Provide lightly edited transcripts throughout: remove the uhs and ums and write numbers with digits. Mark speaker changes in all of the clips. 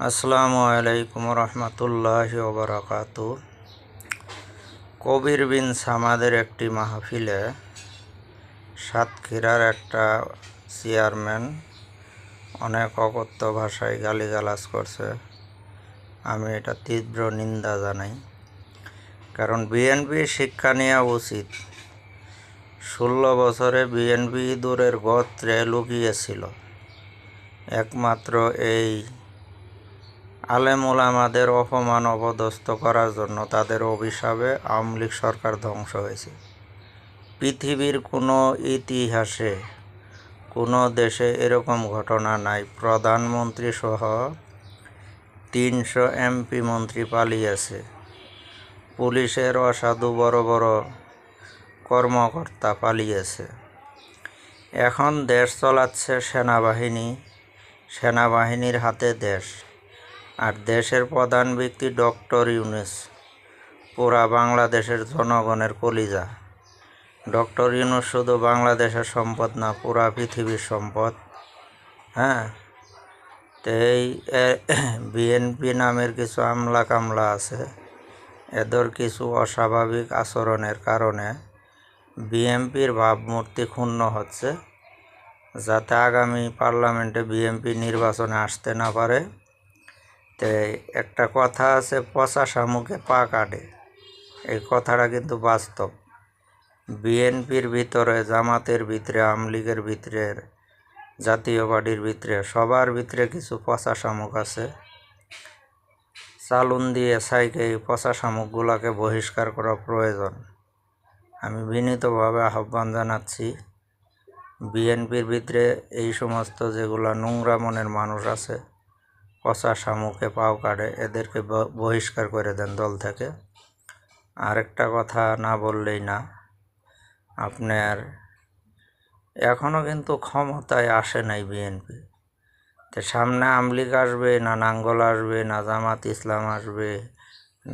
Speaker 1: আসসালামু আলাইকুম রহমতুল্লাহি ওয়া বারাকাতুহু। কবির বিন সামাদের একটি মাহফিলে সাতক্ষীরার একটা চেয়ারম্যান অনেক অকথ্য ভাষায় গালিগালাজ করছে। আমি এটা তীব্র নিন্দা জানাই, কারণ বিএনপি শিক্ষা নেওয়া উচিত। 16 বছরে বিএনপি ইঁদুরের গর্তে লুকিয়েছিল, একমাত্র এই আলেম ওলামাদের অপমান অপদস্থ করার জন্য। তাদের অভিশাপে আওয়ামী লীগ সরকার ধ্বংস হয়েছে। পৃথিবীর কোনো ইতিহাসে কোনো দেশে এরকম ঘটনা নাই। প্রধানমন্ত্রী সহ 300 এমপি মন্ত্রী পালিয়েছে, পুলিশের অসাধু বড় বড় কর্মকর্তা পালিয়েছে। এখন দেশ চালাচ্ছে সেনাবাহিনী, সেনাবাহিনীর হাতে দেশ। আর দেশের প্রধান ব্যক্তি ডক্টর ইউনূস, পুরা বাংলাদেশের জনগণের কলিজা। ডক্টর ইউনূস শুধু বাংলাদেশের সম্পদ না, পুরা পৃথিবীর সম্পদ। হ্যাঁ, তো এই বিএনপি নামের কিছু আমলা কামলা আছে, এদের কিছু অস্বাভাবিক আচরণের কারণে বিএনপির ভাবমূর্তি ক্ষুণ্ণ হচ্ছে, যাতে আগামী পার্লামেন্টে বিএনপি নির্বাচনে আসতে না পারে। তো একটা কথা আছে, পচা শামুকে পা কাটে। এই কথাটা কিন্তু বাস্তব। বিএনপির ভিতরে, জামাতের ভিতরে, আওয়ামী লীগের ভিতরে, জাতীয় পার্টির ভিতরে, সবার ভিতরে কিছু পচা শামুক আছে। চালুন দিয়ে সাইকে এই পচা শামুকগুলোকে বহিষ্কার করা প্রয়োজন। আমি বিনীতভাবে আহ্বান জানাচ্ছি, বিএনপির ভিতরে এই সমস্ত যেগুলা নোংরা মনের মানুষ আছে, পচা শামুকে পাও কাটে, এদেরকে বহিষ্কার করে দেন দল থেকে। আরেকটা কথা না বললেই না, আপনার এখনও কিন্তু ক্ষমতায় আসে নাই বিএনপি। তো সামনে আওয়ামী লীগ আসবে না নাঙ্গল আসবে না জামাত ইসলাম আসবে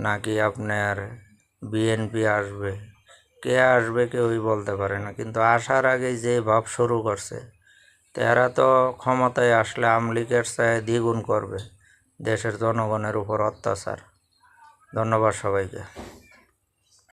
Speaker 1: নাকি আপনার বিএনপি আসবে, কে আসবে কেউই বলতে পারে না। কিন্তু আসার আগে যে ভাব শুরু করছে, এরা তো ক্ষমতায় আসলে আওয়ামী লীগের চেয়ে দ্বিগুণ করবে দেশের জনগণের উপর অত্যাচার। ধন্যবাদ সবাইকে।